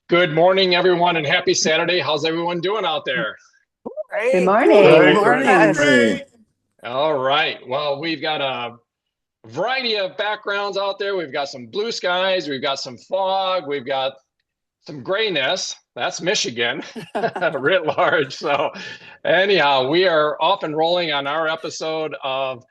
Good morning, everyone, and happy Saturday. How's everyone doing out there? Good Great. morning. Good Great, morning. great. All right. Well, we've got a variety of backgrounds out there. We've got some blue skies, we've got some fog, we've got some grayness. That's Michigan writ large. So, anyhow, we are off and rolling on our episode of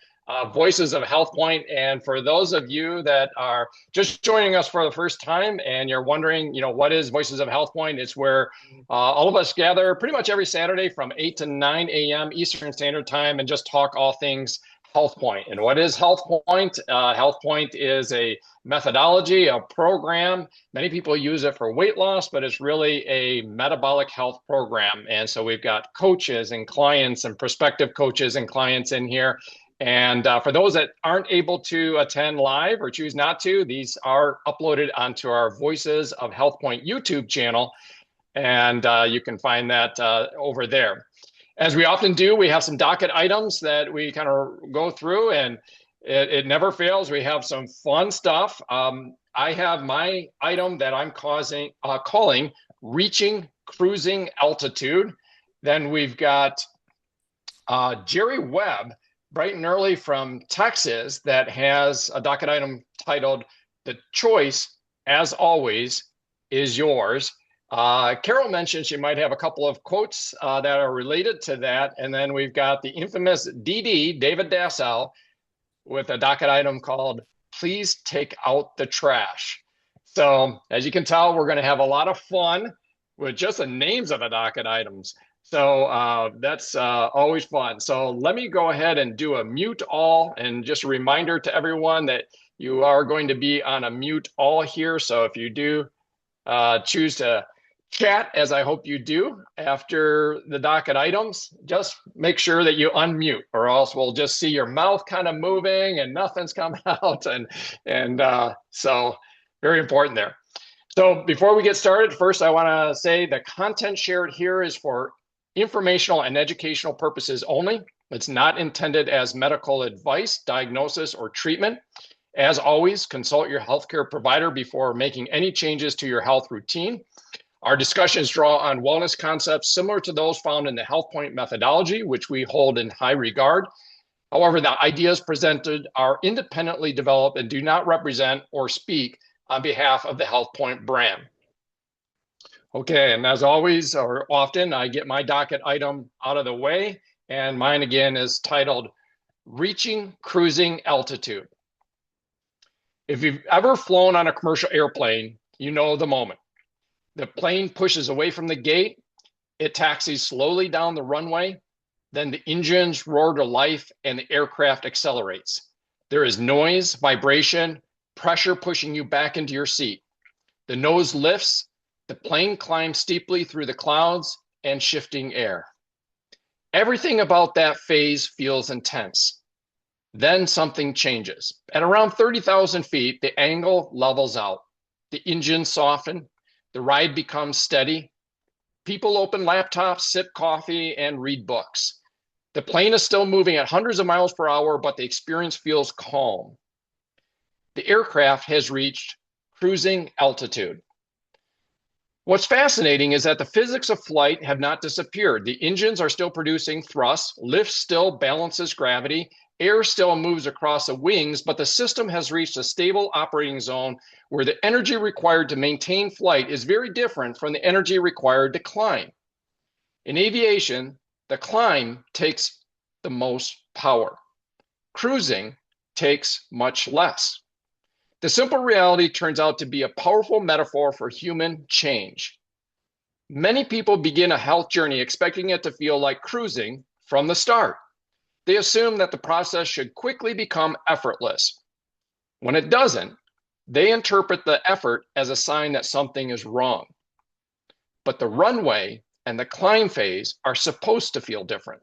Voices of HealthPointe. And for those of you that are just joining us for the first time and you're wondering, what is Voices of HealthPointe? It's where all of us gather pretty much every Saturday from 8 to 9 a.m. Eastern Standard Time and just talk all things HealthPointe. And what is HealthPointe? HealthPointe is a methodology, a program. Many people use it for weight loss, but it's really a metabolic health program. And so we've got coaches and clients and prospective coaches and clients in here. And for those that aren't able to attend live or choose not to, these are uploaded onto our Voices of HealthPointe YouTube channel. And you can find that over there. As we often do, we have some docket items that we kind of go through, and it never fails. We have some fun stuff. I have my item that I'm calling Reaching Cruising Altitude. Then we've got Jerry Webb, bright and early from Texas, that has a docket item titled The Choice, as Always, is Yours. Carol mentioned she might have a couple of quotes that are related to that. And then we've got the infamous DD, David Dassel, with a docket item called Please Take Out the Trash. So as you can tell, we're going to have a lot of fun with just the names of the docket items. So that's always fun. So let me go ahead and do a mute all, and just a reminder to everyone that you are going to be on a mute all here. So if you do choose to chat, as I hope you do after the docket items, just make sure that you unmute, or else we'll just see your mouth kind of moving and nothing's coming out. So very important there. So before we get started, first I want to say the content shared here is for informational and educational purposes only. It's not intended as medical advice, diagnosis, or treatment. As always, consult your healthcare provider before making any changes to your health routine. Our discussions draw on wellness concepts similar to those found in the HealthPointe methodology, which we hold in high regard. However, the ideas presented are independently developed and do not represent or speak on behalf of the HealthPointe brand. Okay, and as always, or often, I get my docket item out of the way, and mine again is titled Reaching Cruising Altitude. If you've ever flown on a commercial airplane, you know the moment. The plane pushes away from the gate, it taxis slowly down the runway, then the engines roar to life and the aircraft accelerates. There is noise, vibration, pressure pushing you back into your seat. The nose lifts, the plane climbs steeply through the clouds and shifting air. Everything about that phase feels intense. Then something changes. At around 30,000 feet, the angle levels out. The engines soften. The ride becomes steady. People open laptops, sip coffee, and read books. The plane is still moving at hundreds of miles per hour, but the experience feels calm. The aircraft has reached cruising altitude. What's fascinating is that the physics of flight have not disappeared. The engines are still producing thrust, lift still balances gravity, air still moves across the wings, but the system has reached a stable operating zone where the energy required to maintain flight is very different from the energy required to climb. In aviation, the climb takes the most power. Cruising takes much less. The simple reality turns out to be a powerful metaphor for human change. Many people begin a health journey expecting it to feel like cruising from the start. They assume that the process should quickly become effortless. When it doesn't, they interpret the effort as a sign that something is wrong. But the runway and the climb phase are supposed to feel different.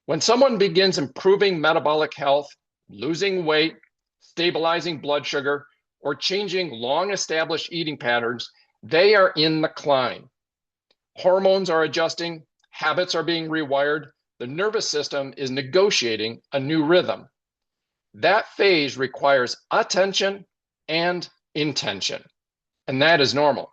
When someone begins improving metabolic health, losing weight, stabilizing blood sugar, or changing long-established eating patterns, they are in the climb. Hormones are adjusting, habits are being rewired, the nervous system is negotiating a new rhythm. That phase requires attention and intention. and that is normal.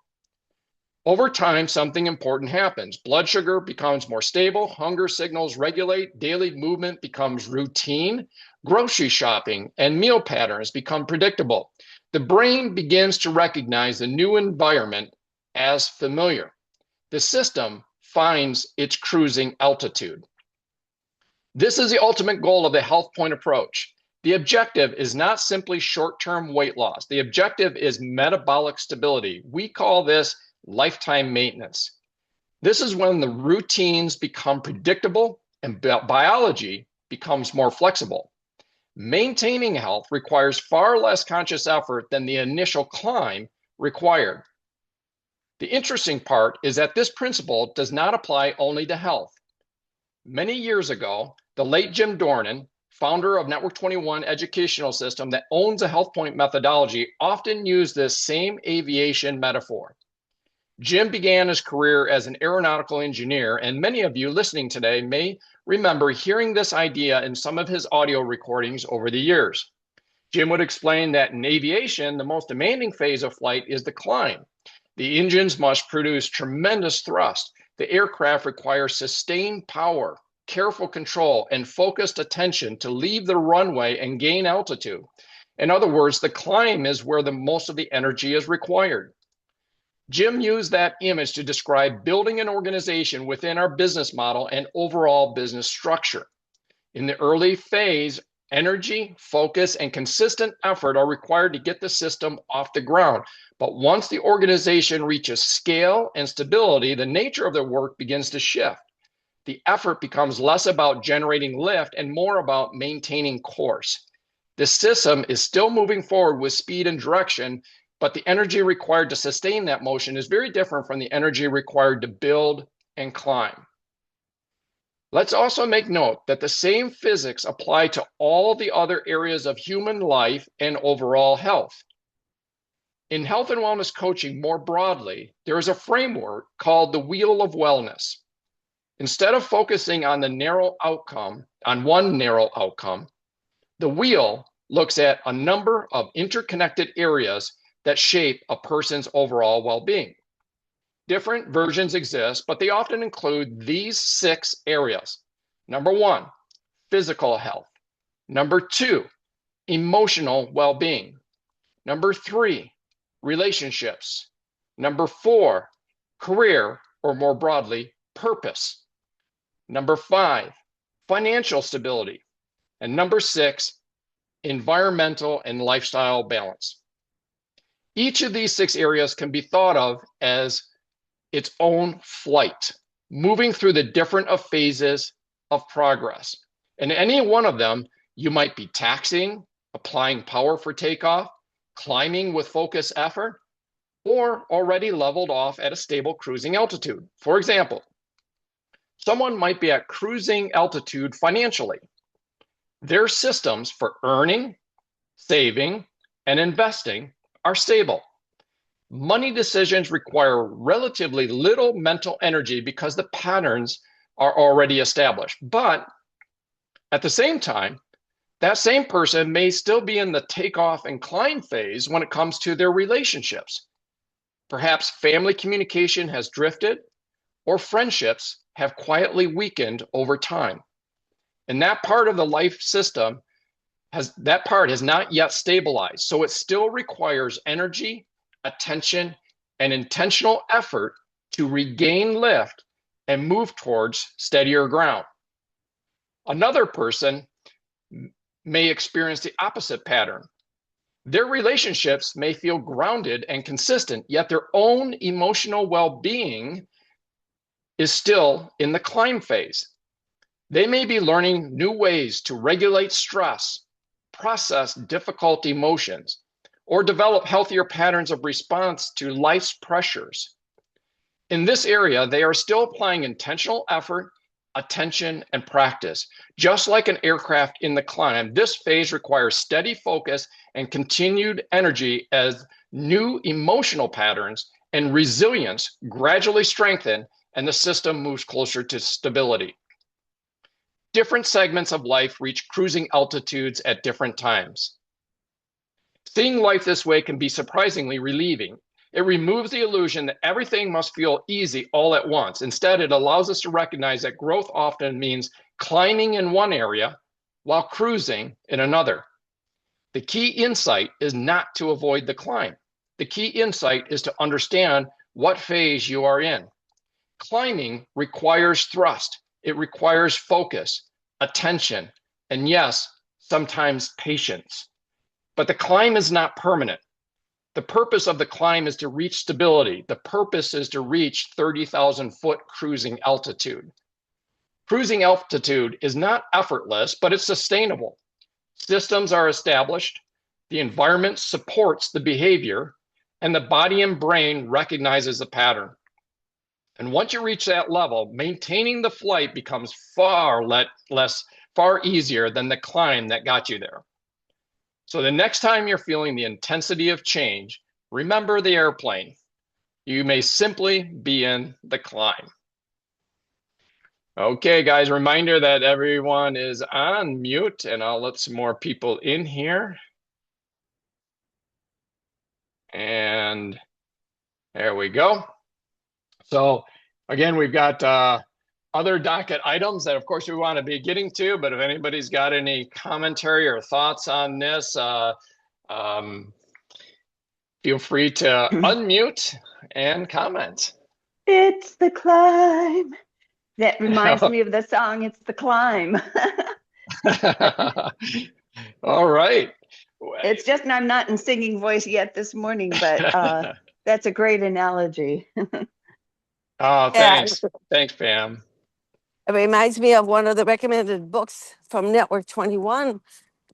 Over time, something important happens. Blood sugar becomes more stable, hunger signals regulate, daily movement becomes routine, grocery shopping and meal patterns become predictable. The brain begins to recognize the new environment as familiar. The system finds its cruising altitude. This is the ultimate goal of the HealthPointe approach. The objective is not simply short-term weight loss. The objective is metabolic stability. We call this lifetime maintenance. This is when the routines become predictable and biology becomes more flexible. Maintaining health requires far less conscious effort than the initial climb required. The interesting part is that this principle does not apply only to health. Many years ago, the late Jim Dornan, founder of Network 21 educational system that owns a HealthPointe methodology, often used this same aviation metaphor. Jim began his career as an aeronautical engineer, and many of you listening today may remember hearing this idea in some of his audio recordings over the years. Jim would explain that in aviation, the most demanding phase of flight is the climb. The engines must produce tremendous thrust. The aircraft requires sustained power, careful control, and focused attention to leave the runway and gain altitude. In other words, the climb is where the most of the energy is required. Jim used that image to describe building an organization within our business model and overall business structure. In the early phase, energy, focus, and consistent effort are required to get the system off the ground. But once the organization reaches scale and stability, the nature of the work begins to shift. The effort becomes less about generating lift and more about maintaining course. The system is still moving forward with speed and direction, but the energy required to sustain that motion is very different from the energy required to build and climb. Let's also make note that the same physics apply to all the other areas of human life and overall health. In health and wellness coaching more broadly, there is a framework called the Wheel of Wellness. Instead of focusing on one narrow outcome, the wheel looks at a number of interconnected areas that shape a person's overall well-being. Different versions exist, but they often include these 6 areas. Number 1, physical health. Number 2, emotional well-being. Number 3, relationships. Number 4, career, or more broadly, purpose. Number 5, financial stability. And number 6, environmental and lifestyle balance. Each of these 6 areas can be thought of as its own flight, moving through the different phases of progress. And any one of them, you might be taxiing, applying power for takeoff, climbing with focused effort, or already leveled off at a stable cruising altitude. For example, someone might be at cruising altitude financially. Their systems for earning, saving, and investing are stable. Money decisions require relatively little mental energy because the patterns are already established. But at the same time, that same person may still be in the takeoff and climb phase when it comes to their relationships. Perhaps family communication has drifted, or friendships have quietly weakened over time. And that part of the life system has not yet stabilized. So it still requires energy, attention, and intentional effort to regain lift and move towards steadier ground. Another person may experience the opposite pattern. Their relationships may feel grounded and consistent, yet their own emotional well-being is still in the climb phase. They may be learning new ways to regulate stress, process difficult emotions, or develop healthier patterns of response to life's pressures. In this area, they are still applying intentional effort, attention, and practice. Just like an aircraft in the climb, this phase requires steady focus and continued energy as new emotional patterns and resilience gradually strengthen and the system moves closer to stability. Different segments of life reach cruising altitudes at different times. Seeing life this way can be surprisingly relieving. It removes the illusion that everything must feel easy all at once. Instead, it allows us to recognize that growth often means climbing in one area while cruising in another. The key insight is not to avoid the climb. The key insight is to understand what phase you are in. Climbing requires thrust. It requires focus, attention, and yes, sometimes patience. But the climb is not permanent. The purpose of the climb is to reach stability. The purpose is to reach 30,000 foot cruising altitude. Cruising altitude is not effortless, but it's sustainable. Systems are established, the environment supports the behavior, and the body and brain recognizes the pattern. And once you reach that level, maintaining the flight becomes far easier than the climb that got you there. So the next time you're feeling the intensity of change, remember the airplane. You may simply be in the climb. Okay, guys, reminder that everyone is on mute, and I'll let some more people in here. And there we go. So again, we've got other docket items that, of course, we want to be getting to, but if anybody's got any commentary or thoughts on this, feel free to unmute and comment. It's the climb. That reminds me of the song, It's the Climb. All right. It's just, I'm not in singing voice yet this morning, but that's a great analogy. Oh, thanks. Thanks, Pam. It reminds me of one of the recommended books from Network 21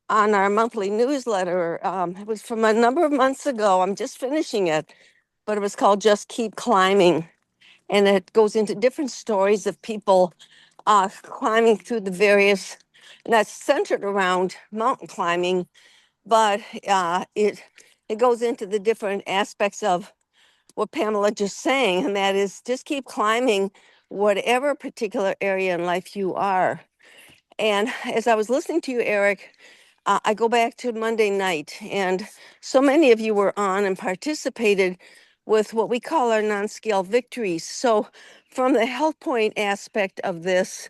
on our monthly newsletter. It was from a number of months ago. I'm just finishing it, but it was called Just Keep Climbing. And it goes into different stories of people climbing through the various, and that's centered around mountain climbing, but it goes into the different aspects of what Pamela just saying, and that is just keep climbing whatever particular area in life you are. And as I was listening to you, Eric, I go back to Monday night, and so many of you were on and participated with what we call our non-scale victories. So from the HealthPointe aspect of this,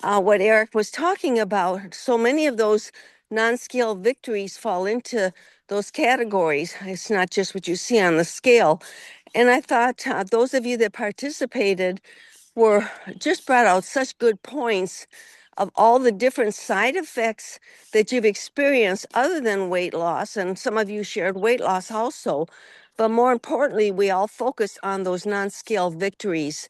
what Eric was talking about, so many of those non-scale victories fall into those categories. It's not just what you see on the scale. And I thought those of you that participated were just brought out such good points of all the different side effects that you've experienced other than weight loss. And some of you shared weight loss also. But more importantly, we all focus on those non-scale victories.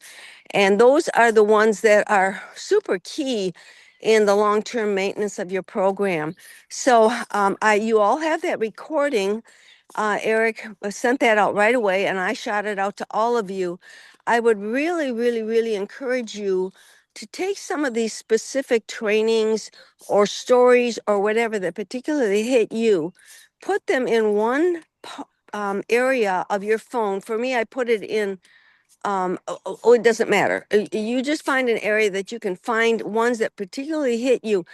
And those are the ones that are super key in the long-term maintenance of your program. So you all have that recording. Eric sent that out right away, and I shot it out to all of you. I would really, really, really encourage you to take some of these specific trainings or stories or whatever that particularly hit you, put them in one area of your phone. For me, I put it in it doesn't matter. You just find an area that you can find ones that particularly hit you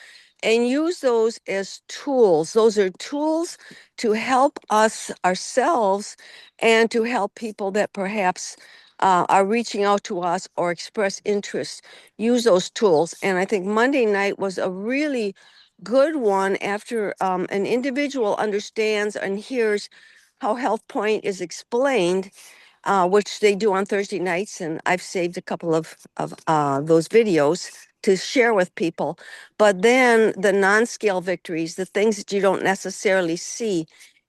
and use those as tools. Those are tools to help us ourselves and to help people that perhaps are reaching out to us or express interest. Use those tools. And I think Monday night was a really good one after an individual understands and hears how HealthPointe is explained, which they do on Thursday nights, and I've saved a couple of those videos to share with people. But then the non-scale victories, the things that you don't necessarily see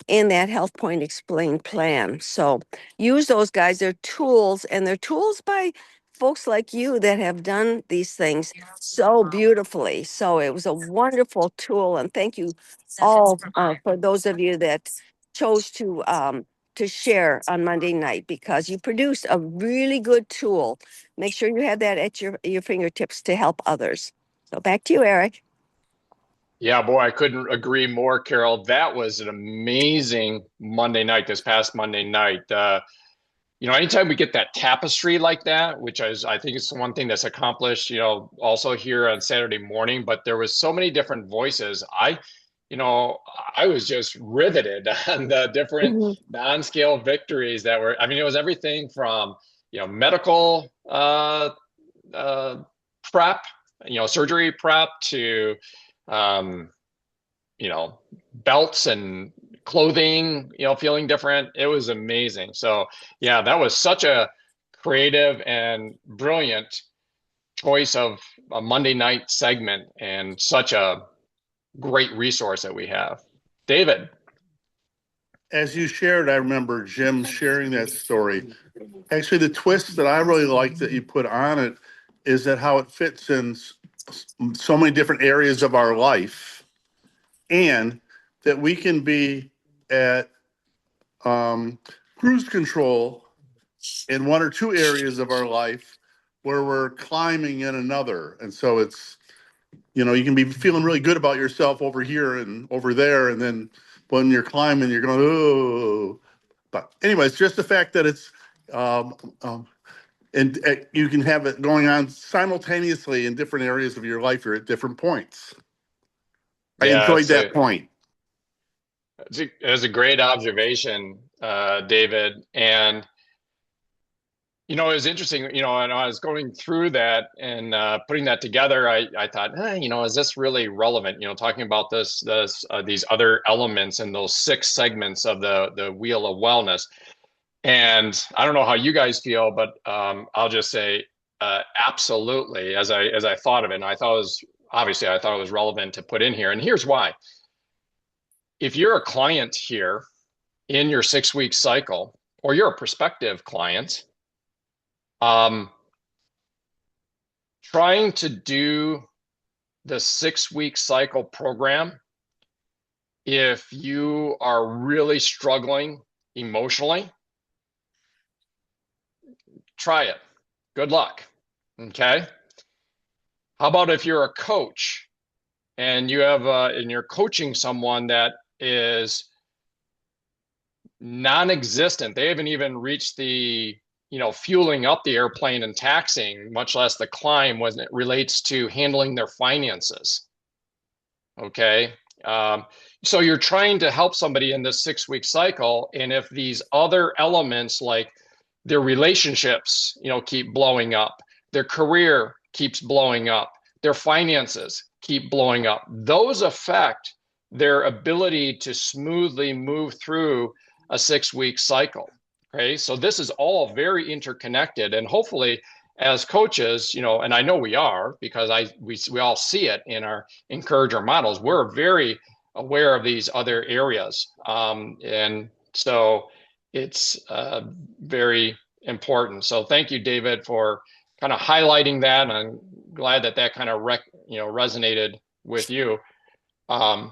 in that HealthPointe explained plan. So use those, guys. They're tools, and they're tools by folks like you that have done these things so beautifully. So it was a wonderful tool, and thank you all for those of you that chose to share on Monday night, because you produced a really good tool. Make sure you have that at your fingertips to help others. So back to you, Eric. Yeah, boy, I couldn't agree more, Carol. That was an amazing Monday night, this past Monday night. Anytime we get that tapestry like that, which I think is one thing that's accomplished, also here on Saturday morning, but there was so many different voices. I was just riveted on the different Mhm. non-scale victories that were, I mean, it was everything from, medical uh, prep, surgery prep to, um, belts and clothing, feeling different. It was amazing. So yeah, that was such a creative and brilliant choice of a Monday night segment and such a great resource that we have. David. As you shared, I remember Jim sharing that story. Actually, the twist that I really like that you put on it is that how it fits in so many different areas of our life, and that we can be at cruise control in one or two areas of our life where we're climbing in another. And so it's, you can be feeling really good about yourself over here and over there. And then when you're climbing, you're going, oh. But anyways, just the fact that it's, um, um, and you can have it going on simultaneously in different areas of your life or at different points. I Yeah, enjoyed that point. it was a great observation, David. And it was interesting, and I was going through that and putting that together. I thought, is this really relevant? Talking about these other elements and those six segments of the wheel of wellness. And I don't know how you guys feel, but I'll just say absolutely. As I thought of it, and I thought it was relevant to put in here. And here's why: if you're a client here in your 6-week cycle, or you're a prospective client, trying to do the 6-week cycle program, if you are really struggling emotionally, try it. Good luck. Okay. How about if you're a coach and you're coaching someone that is non-existent? They haven't even reached the fueling up the airplane and taxing, much less the climb, when it relates to handling their finances. Okay. So you're trying to help somebody in this 6-week cycle, and if these other elements, like their relationships, keep blowing up, their career keeps blowing up, their finances keep blowing up, those affect their ability to smoothly move through a 6-week cycle. Okay, so this is all very interconnected, and hopefully, as coaches, and I know we are, because we all see it in our encourager models. We're very aware of these other areas, and so it's very important. So thank you, David, for kind of highlighting that, and I'm glad that kind of resonated with you. One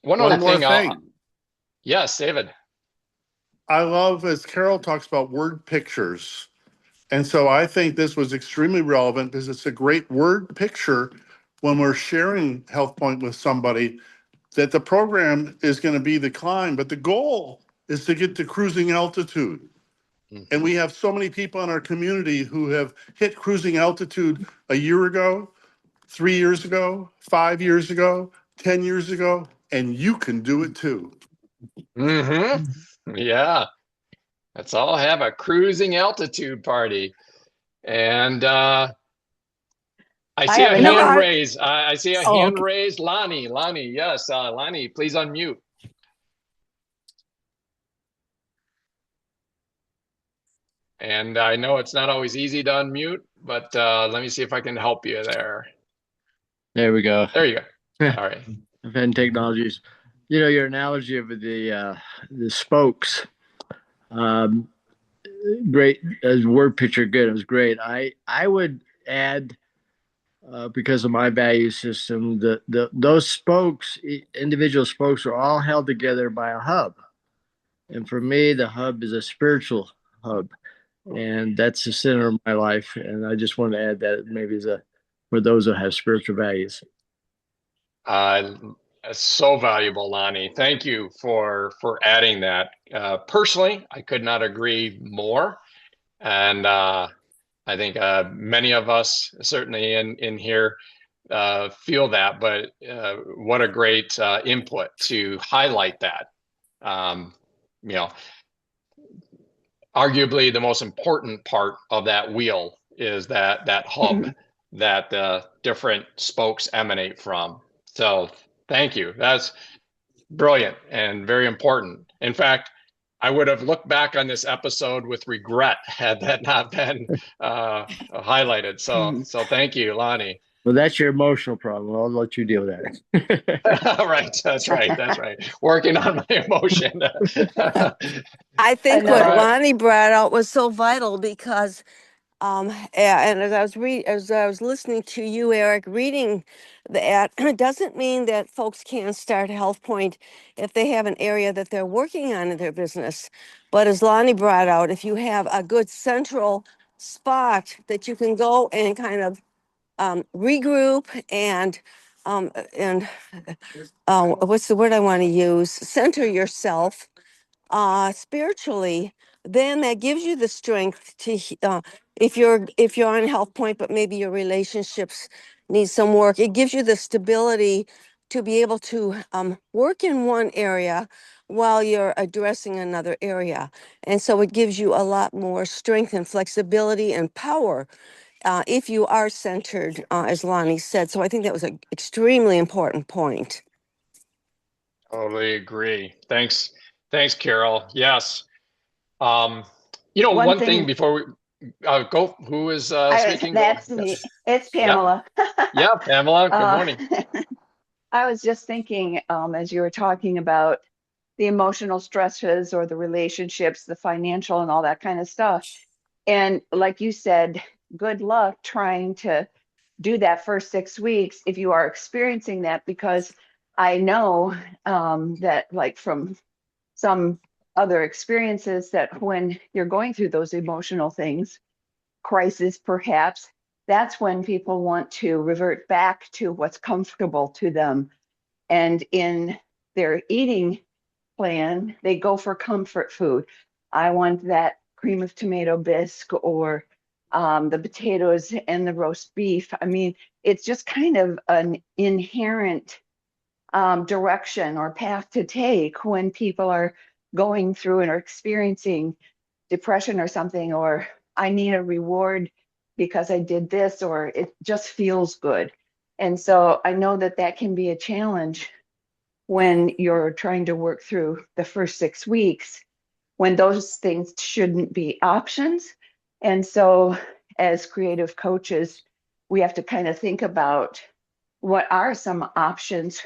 other One more thing, thing. yes, David. I love, as Carol talks about, word pictures. And so I think this was extremely relevant because it's a great word picture when we're sharing HealthPointe with somebody, that the program is going to be the climb, but the goal is to get to cruising altitude. Mm-hmm. And we have so many people in our community who have hit cruising altitude a year ago, 3 years ago, 5 years ago, 10 years ago, and you can do it too. Mm-hmm. Yeah. Let's all have a cruising altitude party. And I see a hand raised. I see a hand raised. Lonnie, yes. Lonnie, please unmute. And I know it's not always easy to unmute, but let me see if I can help you there. There we go. There you go. All right. Event technologies. Your analogy of the spokes, great. As word picture, good. It was great. I would add, because of my value system, those spokes, individual spokes, are all held together by a hub. And for me, the hub is a spiritual hub, and that's the center of my life. And I just want to add that maybe for those who have spiritual values. So valuable, Lonnie. Thank you for adding that. Personally, I could not agree more, and I think many of us, certainly in here, feel that, but what a great input to highlight that. You know, arguably the most important part of that wheel is that hub that the different spokes emanate from. So thank you. That's brilliant and very important. In fact, I would have looked back on this episode with regret had that not been highlighted. So thank you, Lonnie. Well, that's your emotional problem. I'll let you deal with that. Right, that's right, that's right. Working on my emotion. I think know. what All right. Lonnie brought out was so vital because and as I was listening to you, Eric, reading the ad, it doesn't mean that folks can't start HealthPoint if they have an area that they're working on in their business. But as Lonnie brought out, if you have a good central spot that you can go and kind of regroup and what's the word I want to use? Center yourself spiritually, then that gives you the strength to if you're on Health Point, but maybe your relationships need some work, it gives you the stability to be able to work in one area while you're addressing another area. And so it gives you a lot more strength and flexibility and power if you are centered, as Lonnie said. So I think that was an extremely important point. Totally agree. Thanks, Carol. Yes. One One thing thing, before we go, who is speaking? that's me. It's Yeah, Pamela. yeah, Pamela. Good Uh, morning. I was just thinking, as you were talking about the emotional stresses or the relationships, the financial and all that kind of stuff. And like you said, good luck trying to do that first 6 weeks if you are experiencing that, because I know that, like from some other experiences, that when you're going through those emotional things, crisis perhaps, that's when people want to revert back to what's comfortable to them. And in their eating plan, they go for comfort food. I want that cream of tomato bisque, or the potatoes and the roast beef. I mean, it's just kind of an inherent direction or path to take when people are going through and are experiencing depression or something, or I need a reward because I did this, or it just feels good. And so I know that that can be a challenge when you're trying to work through the first 6 weeks, when those things shouldn't be options. And so as creative coaches, we have to kind of think about what are some options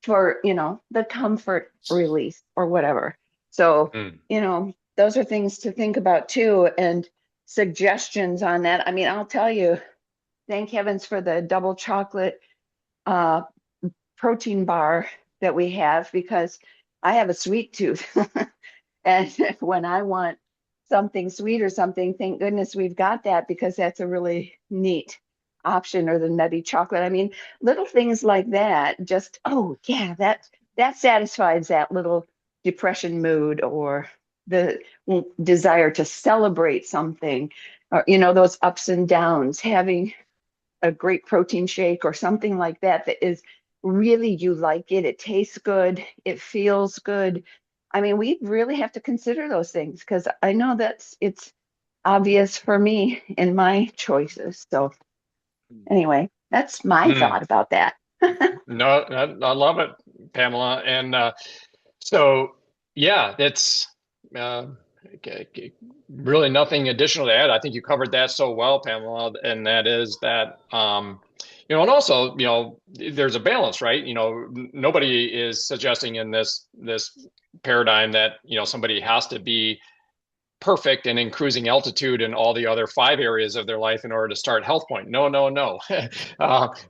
for, the comfort release or whatever. So, Mm. those are things to think about too, and suggestions on that. I mean, I'll tell you, thank heavens for the double chocolate uh, protein bar that we have, because I have a sweet tooth. And when I want something sweet or something, thank goodness we've got that, because that's a really neat option. Or the nutty chocolate. I mean, little things like that. Just, oh yeah, that satisfies that little depression mood, or the desire to celebrate something, or those ups and downs. Having a great protein shake or something like that that is really, you like it tastes good, it feels good. I mean, we really have to consider those things, because I know it's obvious for me in my choices. So anyway, that's my Mm. thought about that. No, I love it, Pamela. And so, yeah, it's uh, really nothing additional to add. I think you covered that so well, Pamela. And that is that, and also, there's a balance, right? Nobody is suggesting in this paradigm that, somebody has to be perfect and in cruising altitude in all the other 5 areas of their life in order to start HealthPointe. No, no, no.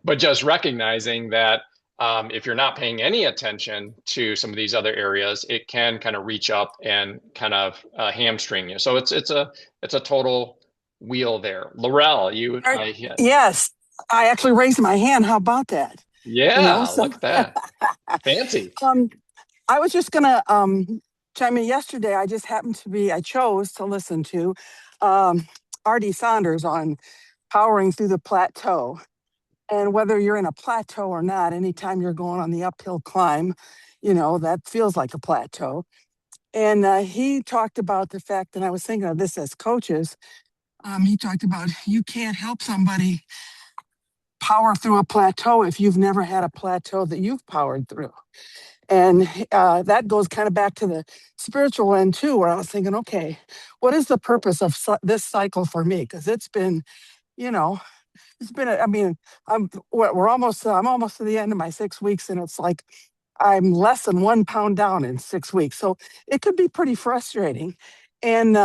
But just recognizing that if you're not paying any attention to some of these other areas, it can kind of reach up and kind of hamstring you. So it's a total wheel there. Laurel, Yes, I actually raised my hand. How about that? Yeah, So look at that. Fancy. I was just gonna chime in. Yesterday, I chose to listen to Artie Saunders on powering through the plateau. And whether you're in a plateau or not, anytime you're going on the uphill climb, that feels like a plateau. And he talked about the fact, and I was thinking of this as coaches. He talked about you can't help somebody power through a plateau if you've never had a plateau that you've powered through. And that goes kind of back to the spiritual end too, where I was thinking, okay, what is the purpose of this cycle for me? Because it's been, you know, I mean, I'm almost to the end of my 6 weeks, and it's like I'm less than 1 pound down in 6 weeks. So it could be pretty frustrating. And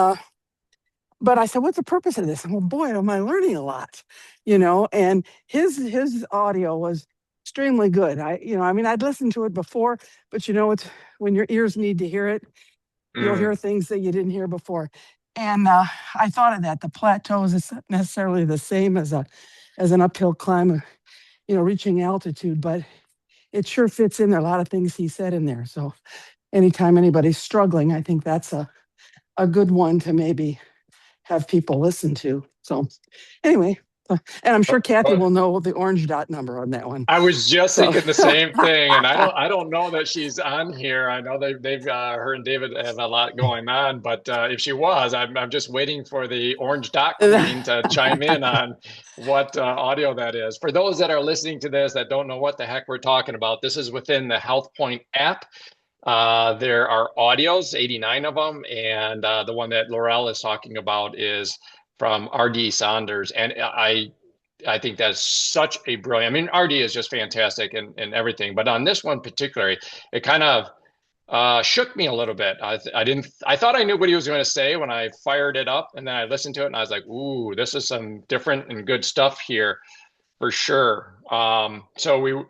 but I said, what's the purpose of this? And well, boy, am I learning a lot, and his audio was extremely good. I'd listened to it before, but it's when your ears need to hear it, you'll hear things that you didn't hear before. And I thought of that. The plateau is not necessarily the same as an uphill climb, reaching altitude, but it sure fits in there. A lot of things he said in there. So anytime anybody's struggling, I think that's a good one to maybe have people listen to. So anyway, and I'm sure Kathy will know the orange dot number on that one. I was just thinking the same thing, and I don't know that she's on here. I know they've her and David have a lot going on, but if she was, I'm just waiting for the orange dot queen to chime in on what audio that is. For those that are listening to this that don't know what the heck we're talking about, this is within the HealthPointe app. There are audios, 89 of them, and the one that Laurel is talking about is from R.D. Saunders, and I think that's such a brilliant. I mean, R.D. is just fantastic and everything, but on this one particularly, it kind of shook me a little bit. I thought I knew what he was going to say when I fired it up, and then I listened to it, and I was like, "Ooh, this is some different and good stuff here, for sure." So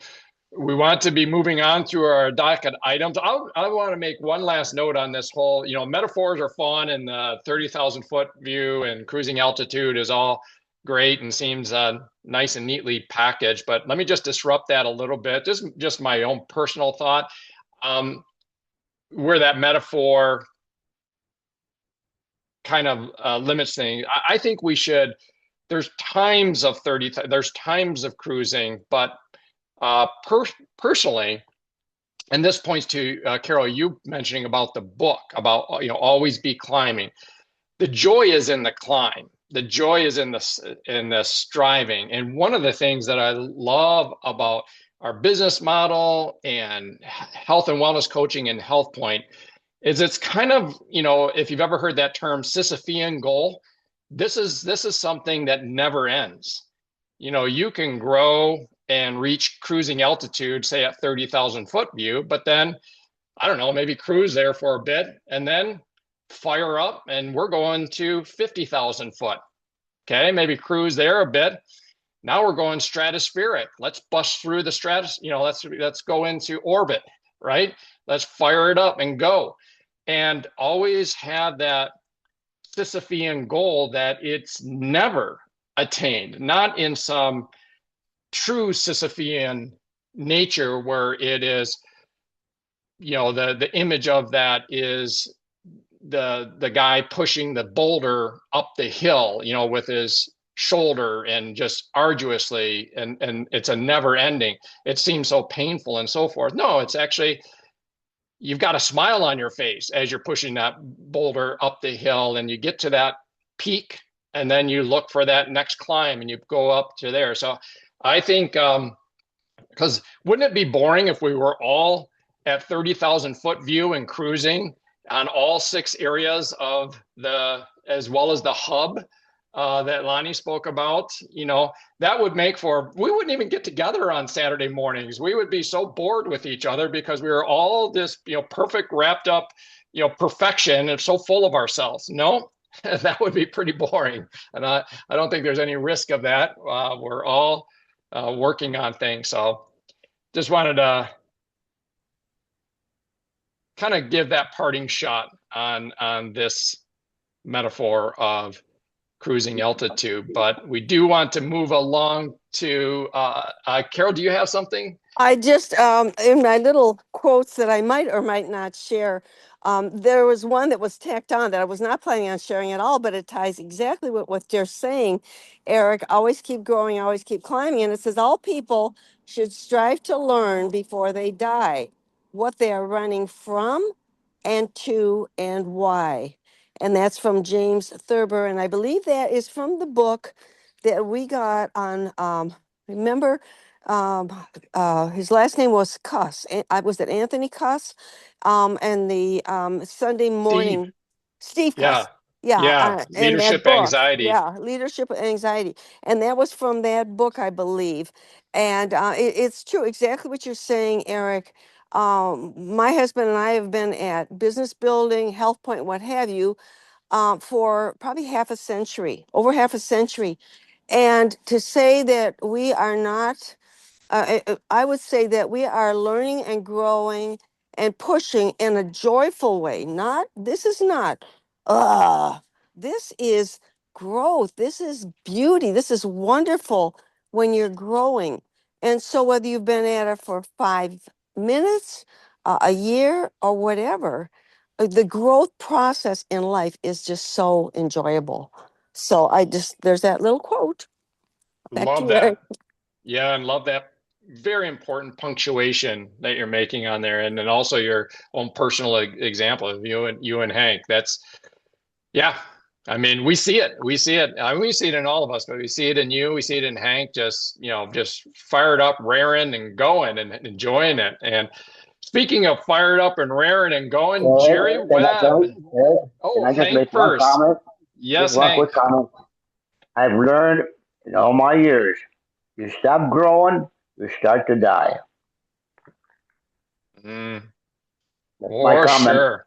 we want to be moving on through our docket items. I want to make one last note on this whole, metaphors are fun, and the 30,000 foot view and cruising altitude is all great and seems nice and neatly packaged. But let me just disrupt that a little bit. Just my own personal thought. Where that metaphor kind of limits things, I think we should. There's times of there's times of cruising, but personally, and this points to Carol, you mentioning about the book about always be climbing. The joy is in the climb. The joy is in the striving. And one of the things that I love about our business model and health and wellness coaching and HealthPointe is it's kind of, if you've ever heard that term Sisyphean goal, this is something that never ends. You can grow and reach cruising altitude, say at 30,000 foot view, but then, I don't know, maybe cruise there for a bit and then fire up and we're going to 50,000 foot. Okay, maybe cruise there a bit. Now we're going stratospheric. Let's bust through the let's go into orbit, right? Let's fire it up and go. And always have that Sisyphean goal that it's never attained, not in some true Sisyphean nature where it is, the image of that is the guy pushing the boulder up the hill, with his shoulder and just arduously, and it's a never ending. It seems so painful and so forth. No, it's actually, you've got a smile on your face as you're pushing that boulder up the hill and you get to that peak and then you look for that next climb and you go up to there. So I think, because wouldn't it be boring if we were all at 30,000 foot view and cruising on all 6 areas of as well as the hub that Lonnie spoke about? That would make we wouldn't even get together on Saturday mornings. We would be so bored with each other because we were all this, perfect, wrapped up, perfection and so full of ourselves. No, that would be pretty boring. And I don't think there's any risk of that. We're all working on things. So just wanted to kind of give that parting shot on this metaphor of cruising altitude. But we do want to move along to Carol, do you have something? I just, in my little quotes that I might or might not share, there was one that was tacked on that I was not planning on sharing at all, but it ties exactly with what you're saying, Eric. Always keep growing, always keep climbing. And it says all people should strive to learn before they die what they are running from and to and why. And that's from James Thurber. And I believe that is from the book that we got on, remember, um, his last name was Cuss. I was it Anthony Cuss, and the Sunday Steve. morning, Steve Yeah. Cuss. Yeah, Yeah. in that Leadership book. anxiety. Yeah, leadership and anxiety, and that was from that book, I believe. And it's true, exactly what you're saying, Eric. My husband and I have been at business building, Health Point, what have you, for probably half a century, over half a century. And to say that we are not I would say that we are learning and growing and pushing in a joyful way. This is not, uh, this is growth. This is beauty. This is wonderful when you're growing. And so whether you've been at it for 5 minutes, a year, or whatever, the growth process in life is just so enjoyable. So there's that little quote. Back to Love you, Eric. that. Yeah, and love that very important punctuation that you're making on there, and then also your own personal example of you and Hank. That's yeah. I mean, we see it. We see it. I mean, we see it in all of us, but we see it in you. We see it in Hank. Just fired up, raring and going, and enjoying it. And speaking of fired up and raring and going, Jerry Webb. Can Oh, I just Hank make one first. comment? Just Yes, one Hank. quick comment. I've learned in all my years, you stop growing, you start to die. Mm, That's my for comment. sure.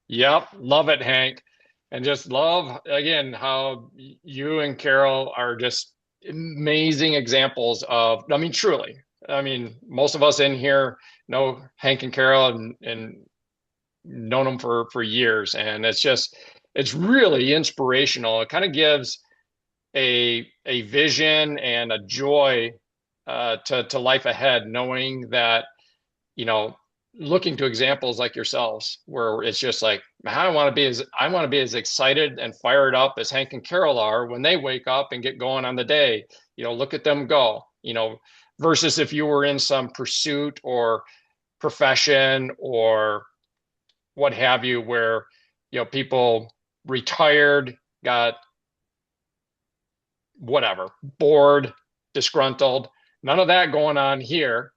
Yep, love it, Hank. And just love again how you and Carol are just amazing examples of, I mean, truly. I mean, most of us in here know Hank and Carol and known them for years. And it's really inspirational. It kind of gives a vision and a joy to life ahead, knowing that you know, looking to examples like yourselves, where it's just like, I want to be as excited and fired up as Hank and Carol are when they wake up and get going on the day. Look at them go. Versus if you were in some pursuit or profession or what have you, where people retired, got whatever, bored, disgruntled. None of that going on here.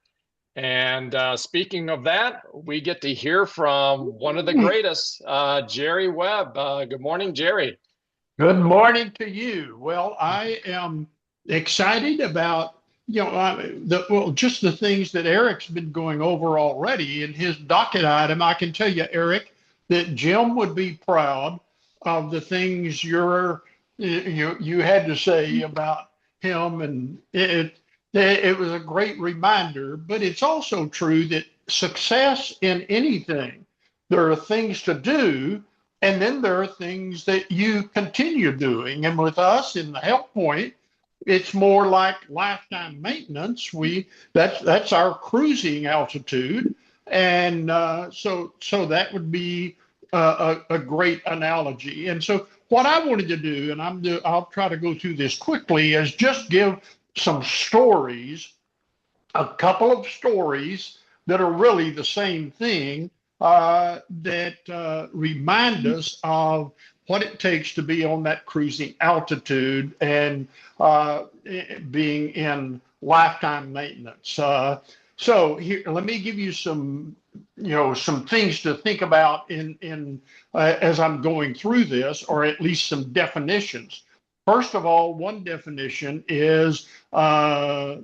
And speaking of that, we get to hear from one of the greatest, Jerry Webb. Good morning, Jerry. Good morning to you. Well, I am excited about just the things that Eric's been going over already in his docket item. I can tell you, Eric, that Jim would be proud of the things you had to say about him, and it was a great reminder. But it's also true that success in anything, there are things to do, and then there are things that you continue doing. And with us in the Health Point, it's more like lifetime maintenance. That's our cruising altitude, and so that would be a great analogy. And so what I wanted to do, and I'll try to go through this quickly, is just give some stories, a couple of stories that are really the same thing, that remind us of what it takes to be on that cruising altitude and being in lifetime maintenance. So here, let me give you some things to think about in as I'm going through this, or at least some definitions. First of all, one definition is Maury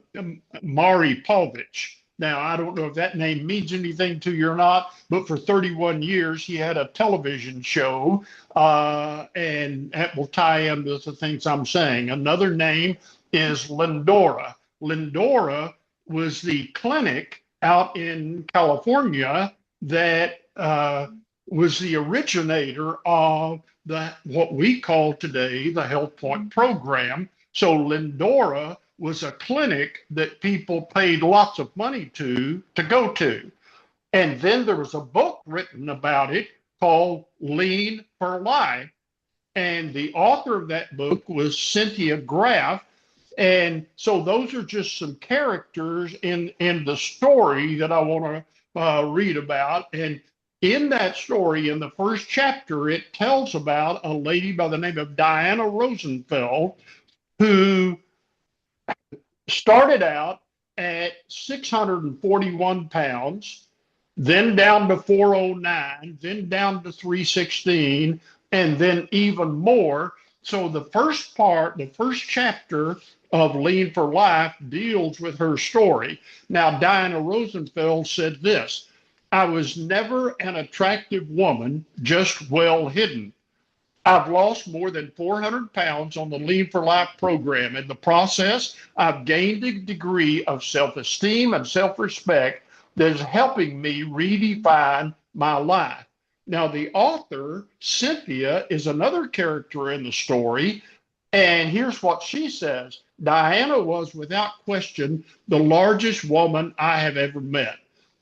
Povich. Now, I don't know if that name means anything to you or not, but for 31 years, he had a television show, and that will tie into the things I'm saying. Another name is Lindora. Lindora was the clinic out in California that was the originator of what we call today the HealthPointe program. So Lindora was a clinic that people paid lots of money to go to. And then there was a book written about it called Lean for Life. And the author of that book was Cynthia Graff. And so those are just some characters in the story that I want to read about. And in that story, in the first chapter, it tells about a lady by the name of Diana Rosenfeld, who started out at 641 pounds, then down to 409, then down to 316, and then even more. So the first part, the first chapter of Lean for Life deals with her story. Now, Diana Rosenfeld said this: I was never an attractive woman, just well hidden. I've lost more than 400 pounds on the Lean for Life program. In the process, I've gained a degree of self esteem and self respect that is helping me redefine my life. Now, the author, Cynthia, is another character in the story. And here's what she says: Diana was, without question, the largest woman I have ever met.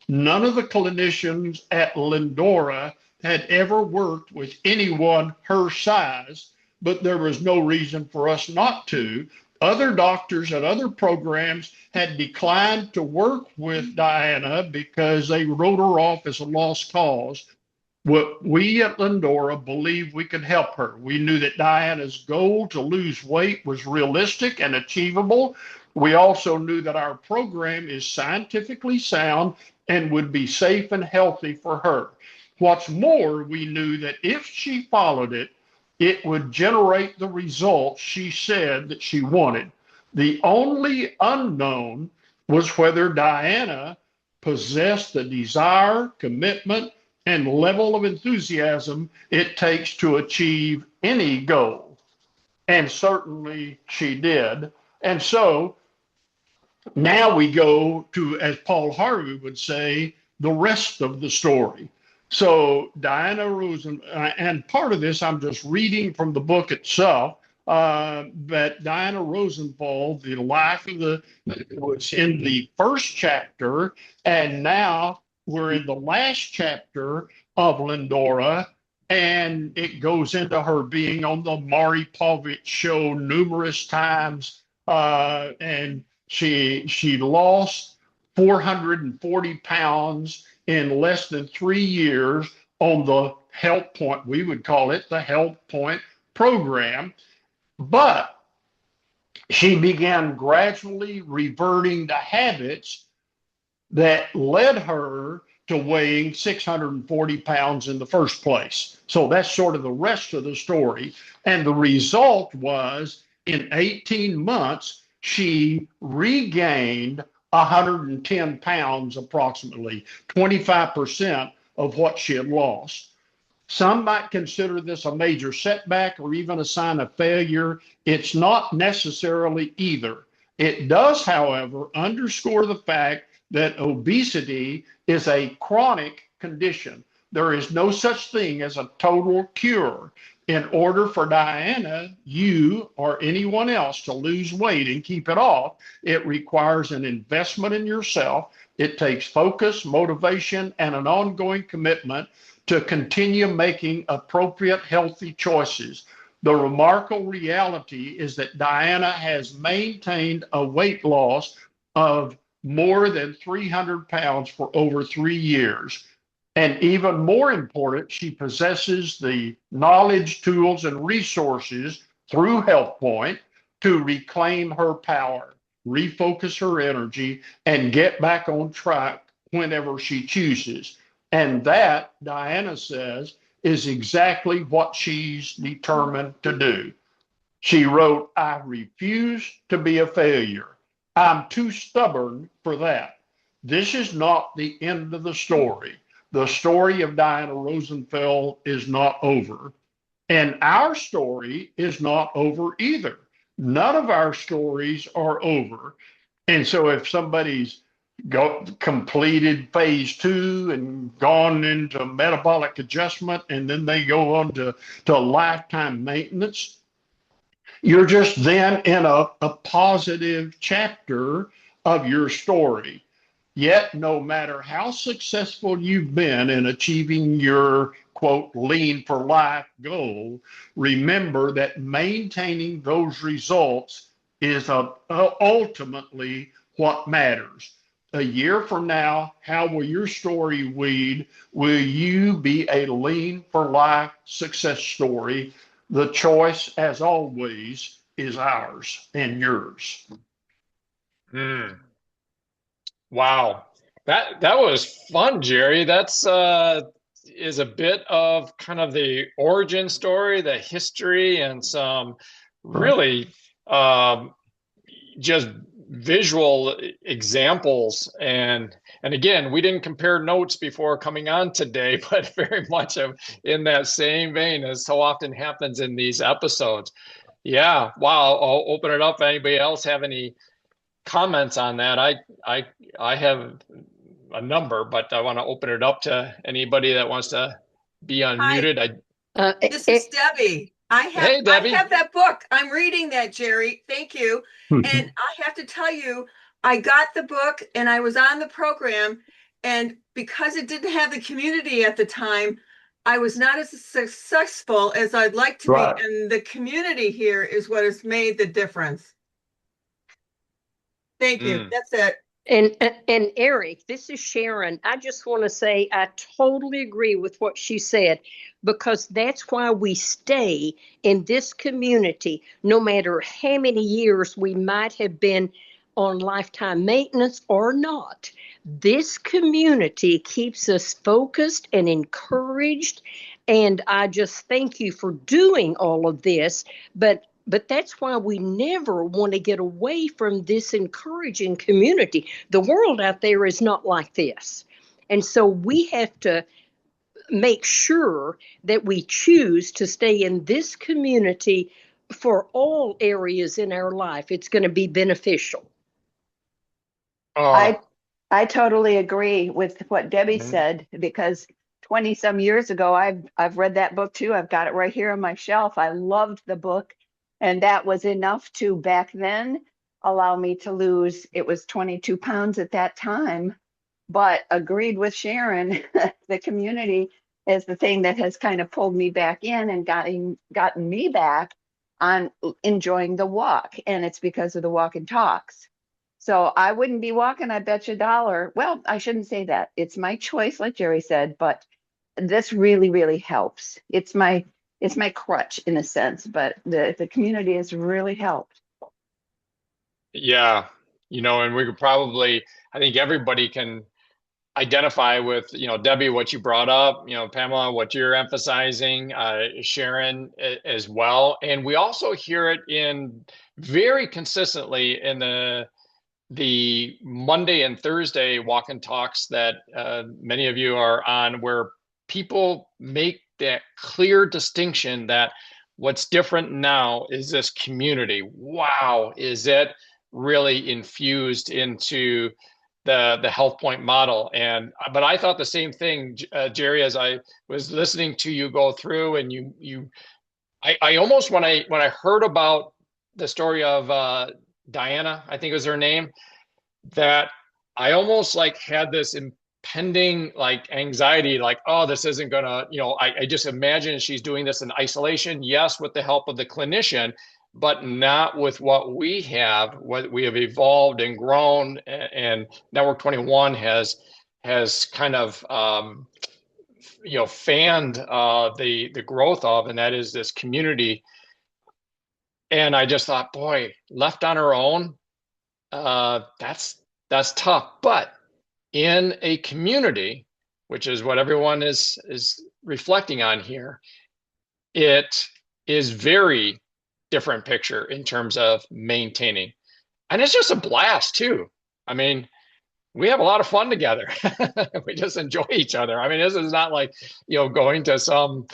None of the clinicians at Lindora had ever worked with anyone her size, but there was no reason for us not to. Other doctors at other programs had declined to work with Diana because they wrote her off as a lost cause. What we at Lindora believed we could help her. We knew that Diana's goal to lose weight was realistic and achievable. We also knew that our program is scientifically sound and would be safe and healthy for her. What's more, we knew that if she followed it, it would generate the results she said that she wanted. The only unknown was whether Diana possessed the desire, commitment, and level of enthusiasm it takes to achieve any goal. And certainly she did. And so now we go to, as Paul Harvey would say, the rest of the story. So Diana Rosen, and part of this I'm just reading from the book itself, but Diana Rosenthal, the life of the, was in the first chapter, and now we're in the last chapter of Lindora, and it goes into her being on the Maury Povich show numerous times, and she lost 440 pounds in less than 3 years on the HealthPointe, we would call it the HealthPointe program. But she began gradually reverting to habits that led her to weighing 640 pounds in the first place. So that's sort of the rest of the story. And the result was in 18 months, she regained 110 pounds approximately, 25% of what she had lost. Some might consider this a major setback or even a sign of failure. It's not necessarily either. It does, however, underscore the fact that obesity is a chronic condition. There is no such thing as a total cure. In order for Diana, you, or anyone else to lose weight and keep it off, it requires an investment in yourself. It takes focus, motivation, and an ongoing commitment to continue making appropriate, healthy choices. The remarkable reality is that Diana has maintained a weight loss of more than 300 pounds for over 3 years. And even more important, she possesses the knowledge, tools, and resources through HealthPointe to reclaim her power, refocus her energy, and get back on track whenever she chooses. And that, Diana says, is exactly what she's determined to do. She wrote, I refuse to be a failure. I'm too stubborn for that. This is not the end of the story. The story of Diana Rosenfeld is not over. And our story is not over either. None of our stories are over. And so if somebody's completed phase 2 and gone into metabolic adjustment, and then they go on to lifetime maintenance, You're just then in a positive chapter of your story. Yet, no matter how successful you've been in achieving your quote lean for life goal, remember that maintaining those results is ultimately what matters. A year from now, how will your story read? Will you be a lean for life success story? The choice, as always, is ours and yours. Hmm. Wow. That was fun, Jerry. That's is a bit of kind of the origin story, the history, and some Right. really just visual examples. And again, we didn't compare notes before coming on today, but very much of in that same vein as so often happens in these episodes. Yeah. Wow. I'll open it up. Anybody else have any comments on that? I I have a number, but I want to open it up to anybody that wants to be Hi, unmuted. this is Debbie. Hey, I Debbie. have that book. I'm reading that, Jerry. Thank you. And I have to tell you, I got the book and I was on the program, and because it didn't have the community at the time, I was not as successful as I'd like to be. Right. And the community here is what has made the difference. Thank you. Mm. That's it. And Eric, this is Sharon. I just want to say I totally agree with what she said, because that's why we stay in this community no matter how many years we might have been on lifetime maintenance or not. This community keeps us focused and encouraged, and I just thank you for doing all of this. But that's why we never want to get away from this encouraging community. The world out there is not like this. And so we have to make sure that we choose to stay in this community for all areas in our life. It's going to be beneficial. Oh. I I totally agree with what Debbie Mhm. said because 20 some years ago I've read that book too. I've got it right here on my shelf. I loved the book, and that was enough to back then allow me to lose, it was 22 pounds at that time, but agreed with Sharon. The community is the thing that has kind of pulled me back in and gotten me back on enjoying the walk, and it's because of the walk and talks. So I wouldn't be walking, I bet you a dollar. Well, I shouldn't say that. It's my choice, like Jerry said, but this really, really helps. It's my crutch in a sense, but the community has really helped. Yeah. And we could probably, I think everybody can identify with, Debbie, what you brought up, Pamela, what you're emphasizing, Sharon as well. And we also hear it in very consistently in the Monday and Thursday walk and talks that many of you are on, where people make that clear distinction that what's different now is this community. Wow, is it really infused into the HealthPointe model? But I thought the same thing, Jerry, as I was listening to you go through, and I almost, when I heard about the story of Diana, I think was her name, that I almost like had this impending like anxiety, like, oh, this isn't gonna, I just imagine she's doing this in isolation, yes, with the help of the clinician, but not with what we have evolved and grown, and Network 21 has kind of fanned the growth of, and that is this community. And I just thought, boy, left on her own, that's tough. But in a community, which is what everyone is reflecting on here, it is very different picture in terms of maintaining. And it's just a blast too. I mean, we have a lot of fun together. We just enjoy each other. I mean, this is not like, going to some,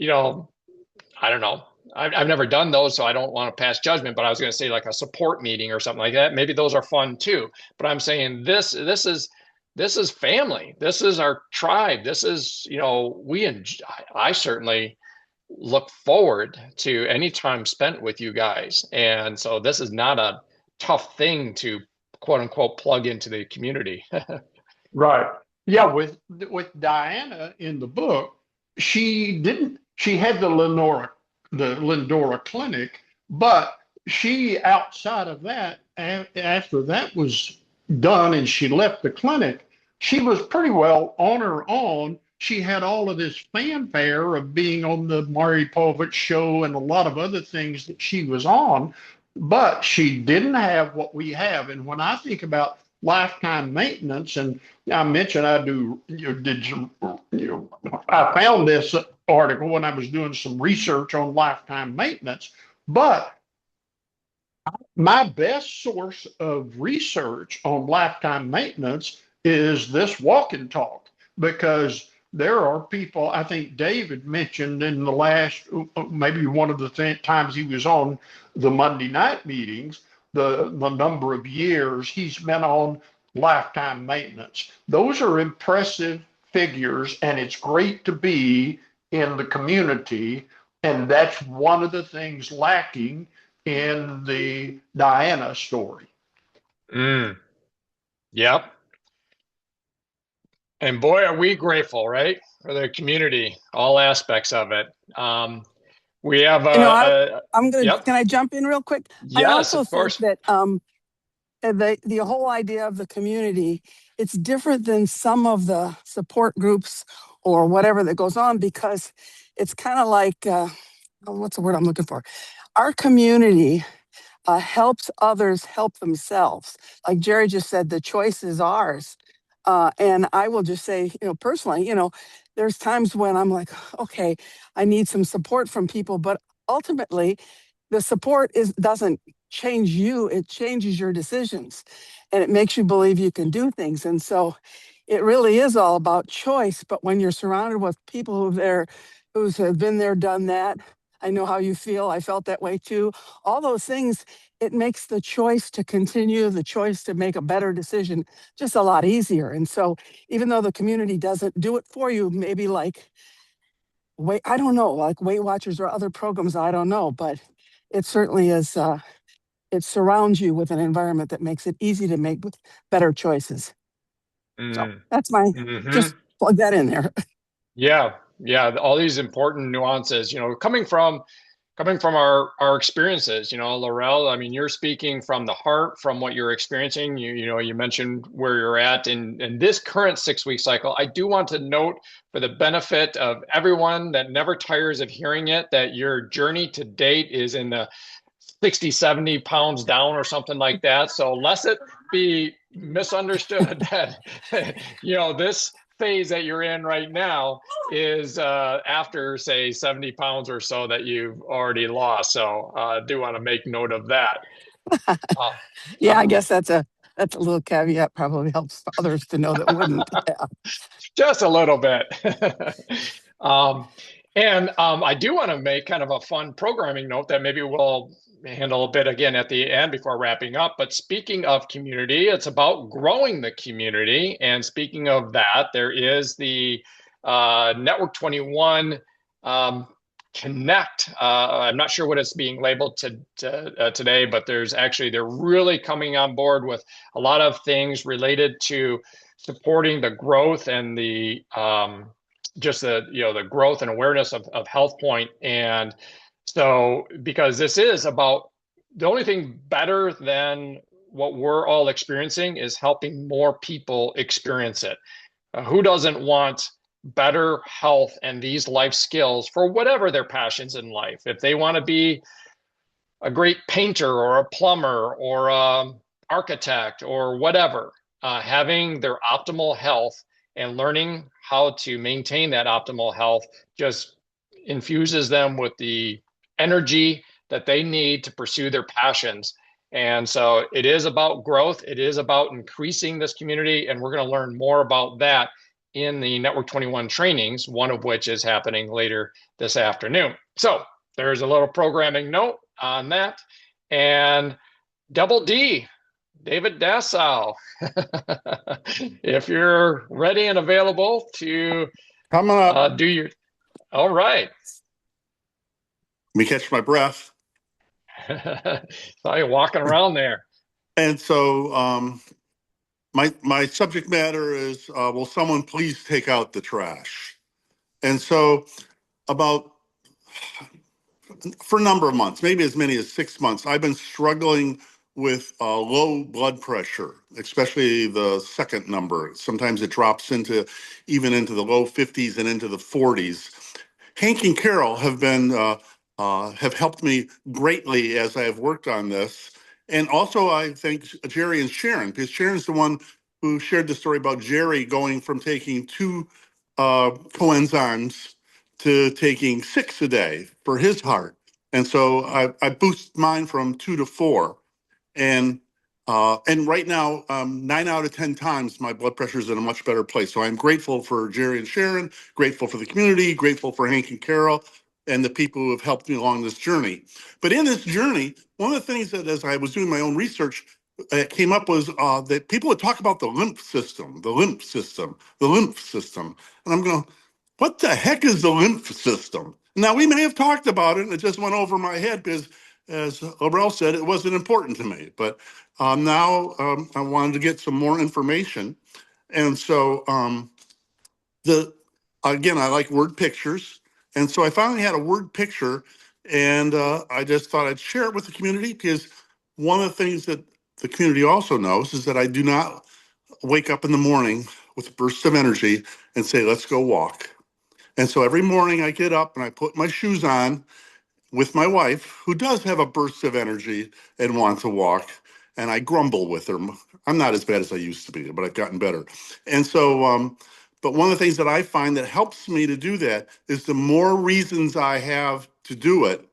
I don't know. I've never done those, so I don't want to pass judgment, but I was going to say like a support meeting or something like that. Maybe those are fun too. But I'm saying this is family. This is our tribe. This is, I certainly look forward to any time spent with you guys. And so this is not a tough thing to quote unquote plug into the community. Right. Yeah, with Diana in the book, she had the Lindora clinic, but she outside of that, after that was done and she left the clinic, she was pretty well on her own. She had all of this fanfare of being on the Maury Povich show and a lot of other things that she was on, but she didn't have what we have. And when I think about lifetime maintenance, and I mentioned I do, did some, I found this article when I was doing some research on lifetime maintenance, but my best source of research on lifetime maintenance is this walk and talk, because there are people, I think David mentioned in the last, maybe one of the times he was on the Monday night meetings, the number of years he's been on lifetime maintenance. Those are impressive figures, and it's great to be in the community. And that's one of the things lacking in the Diana story. Mm, yep. And boy, are we grateful, right? For the community, all aspects of it. We have yep. Can I jump in real quick? I Yes, also of think course. that the whole idea of the community, it's different than some of the support groups or whatever that goes on, because it's kind of like what's the word I'm looking for? Our community helps others help themselves. Like Jerry just said, the choice is ours. And I will just say, personally, there's times when I'm like, okay, I need some support from people, but ultimately, the support doesn't change you; it changes your decisions, and it makes you believe you can do things. And so, it really is all about choice. But when you're surrounded with people who have been there, done that, I know how you feel. I felt that way too. All those things, it makes the choice to continue, the choice to make a better decision, just a lot easier. And so, even though the community doesn't do it for you, maybe like I don't know, like Weight Watchers or other programs, I don't know, but it certainly is. It surrounds you with an environment that makes it easy to make better choices. So that's my Mm-hmm. just plug that in there. Yeah, yeah, all these important nuances, coming from our experiences, Laurel, I mean, you're speaking from the heart, from what you're experiencing. You mentioned where you're at in this current 6-week cycle. I do want to note, for the benefit of everyone that never tires of hearing it, that your journey to date is in the 60, 70 pounds down or something like that. So lest it be misunderstood that, this phase that you're in right now is after, say, 70 pounds or so that you've already lost. So I do want to make note of that. Yeah, I guess that's a little caveat. Probably helps others to know that wouldn't. Yeah. Just a little bit. I do want to make kind of a fun programming note that maybe we'll handle a bit again at the end before wrapping up. But speaking of community, it's about growing the community. And speaking of that, there is the Network 21 Connect. I'm not sure what it's being labeled today, but they're really coming on board with a lot of things related to supporting the growth and the the growth and awareness of HealthPointe. And so, because this is about, the only thing better than what we're all experiencing is helping more people experience it. Who doesn't want better health and these life skills for whatever their passions in life? If they want to be a great painter or a plumber or architect or whatever, having their optimal health and learning how to maintain that optimal health just infuses them with the energy that they need to pursue their passions. And so it is about growth. It is about increasing this community. And we're going to learn more about that in the Network 21 trainings, one of which is happening later this afternoon. So there's a little programming note on that. And Double D, David Dassow, if you're ready and available to Coming up. all right. me catch my breath. Saw you walking around there. And so my subject matter is, will someone please take out the trash? And so about for a number of months, maybe as many as 6 months, I've been struggling with low blood pressure, especially the second number. Sometimes it drops into even into the low 50s and into the 40s. Hank and Carol have helped me greatly as I have worked on this. And also I thank Jerry and Sharon, because Sharon's the one who shared the story about Jerry going from taking 2 coenzymes to taking 6 a day for his heart. And so I boost mine from 2 to 4. And right now, 9 out of 10 times, my blood pressure is in a much better place. So I'm grateful for Jerry and Sharon, grateful for the community, grateful for Hank and Carol, and the people who have helped me along this journey. But in this journey, one of the things that, as I was doing my own research, came up was that people would talk about the lymph system, the lymph system, the lymph system. And I'm going, what the heck is the lymph system? Now, we may have talked about it, and it just went over my head because, as Laurel said, it wasn't important to me. But now I wanted to get some more information. And so again, I like word pictures. And so I finally had a word picture, and I just thought I'd share it with the community, because one of the things that the community also knows is that I do not wake up in the morning with a burst of energy and say, let's go walk. And so every morning I get up and I put my shoes on with my wife, who does have a burst of energy and wants to walk, and I grumble with her. I'm not as bad as I used to be, but I've gotten better. And so, but one of the things that I find that helps me to do that is the more reasons I have to do it,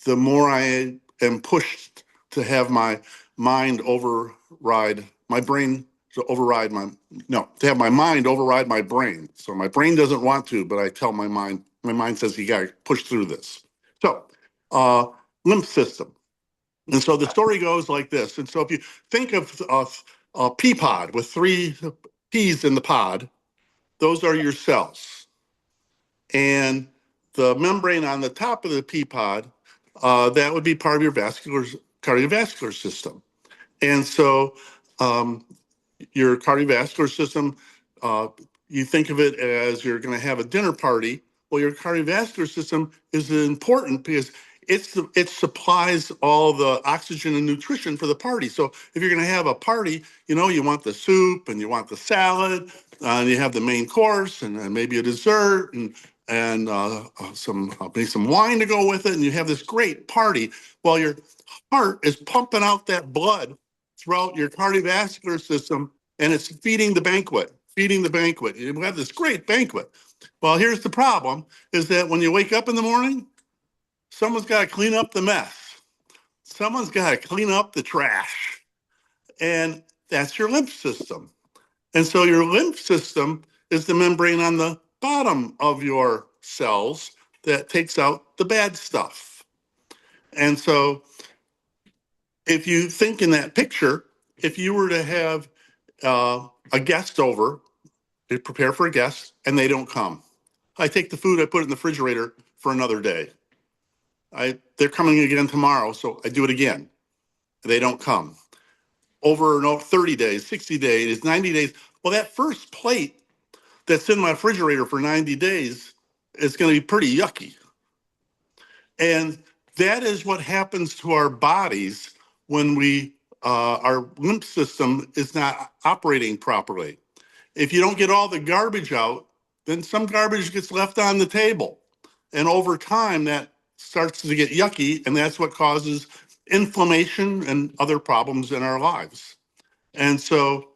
the more I am pushed to have my mind override my brain, to override my, no, to have my mind override my brain. So my brain doesn't want to, but I tell my mind says, you got to push through this. So, lymph system. And so the story goes like this. And so if you think of a pea pod with 3 peas in the pod, those are your cells. And the membrane on the top of the pea pod, that would be part of your cardiovascular system. And so your cardiovascular system, you think of it as you're going to have a dinner party. Well, your cardiovascular system is important because it supplies all the oxygen and nutrition for the party. So if you're going to have a party, you want the soup and you want the salad, and you have the main course and maybe a dessert and maybe some wine to go with it, and you have this great party while your heart is pumping out that blood throughout your cardiovascular system, and it's feeding the banquet. You have this great banquet. Well, here's the problem, is that when you wake up in the morning, someone's got to clean up the mess. Someone's got to clean up the trash. And that's your lymph system. And so your lymph system is the membrane on the bottom of your cells that takes out the bad stuff. And so if you think in that picture, if you were to have a guest over, they prepare for a guest, and they don't come, I take the food, I put it in the refrigerator for another day. They're coming again tomorrow, so I do it again. They don't come. Over 30 days, 60 days, 90 days. Well, that first plate that's in my refrigerator for 90 days is going to be pretty yucky. And that is what happens to our bodies when our lymph system is not operating properly. If you don't get all the garbage out, then some garbage gets left on the table. And over time, that starts to get yucky, and that's what causes inflammation and other problems in our lives. And so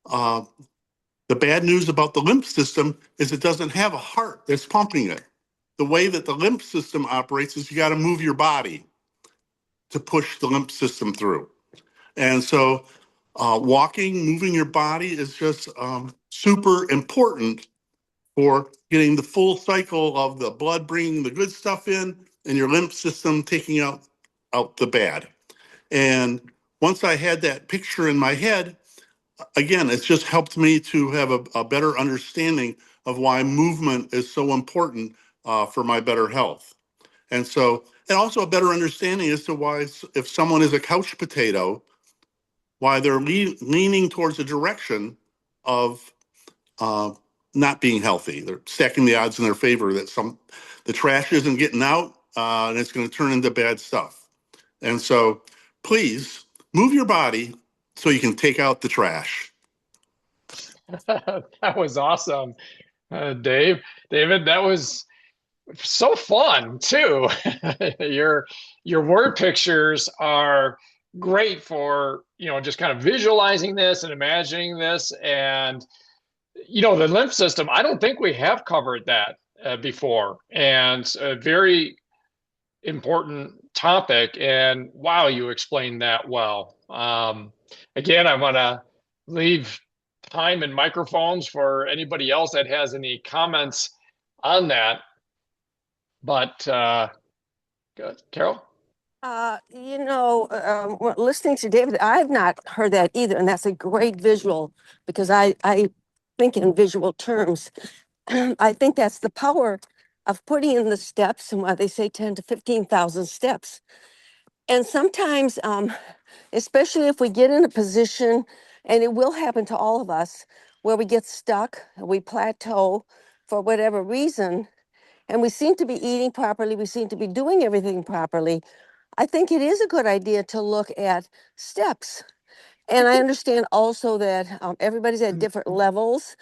the bad news about the lymph system is it doesn't have a heart that's pumping it. The way that the lymph system operates is you got to move your body to push the lymph system through. And so walking, moving your body is just super important for getting the full cycle of the blood bringing the good stuff in and your lymph system taking out the bad. And once I had that picture in my head, again, it's just helped me to have a better understanding of why movement is so important for my better health. And so and also a better understanding as to why, if someone is a couch potato, why they're leaning towards the direction of uh, not being healthy. They're stacking the odds in their favor that the trash isn't getting out, and it's going to turn into bad stuff. And so, please move your body so you can take out the trash. That was awesome, David. That was so fun too. Your word pictures are great for, just kind of visualizing this and imagining this. And the lymph system, I don't think we have covered that before, and it's a very important topic. And wow, you explained that well. Again, I want to leave time and microphones for anybody else that has any comments on that. But good. Carol? Listening to David, I've not heard that either. And that's a great visual because I think in visual terms. I think that's the power of putting in the steps and why they say 10 to 15,000 steps. And sometimes, especially if we get in a position, and it will happen to all of us, where we get stuck, we plateau for whatever reason, and we seem to be eating properly, we seem to be doing everything properly, I think it is a good idea to look at steps. And I understand also that everybody's at different levels,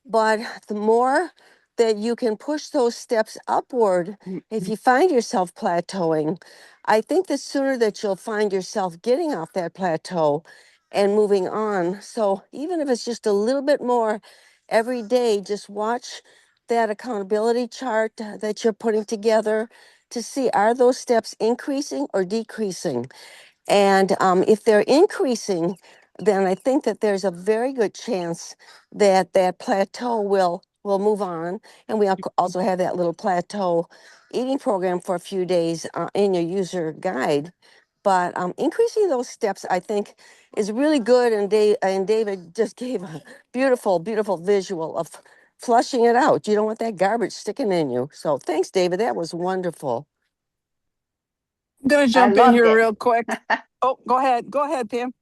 but the more that you can push those steps upward, if you find yourself plateauing, I think the sooner that you'll find yourself getting off that plateau and moving on. So even if it's just a little bit more every day, just watch that accountability chart that you're putting together to see, are those steps increasing or decreasing? And if they're increasing, then I think that there's a very good chance that that plateau will move on. And we also have that little plateau eating program for a few days in your user guide. But increasing those steps, I think, is really good. And David just gave a beautiful, beautiful visual of flushing it out. You don't want that garbage sticking in you. So thanks, David. That was wonderful. I'm going to I jump in loved here it. real quick. Oh, go ahead. Go ahead, Pam.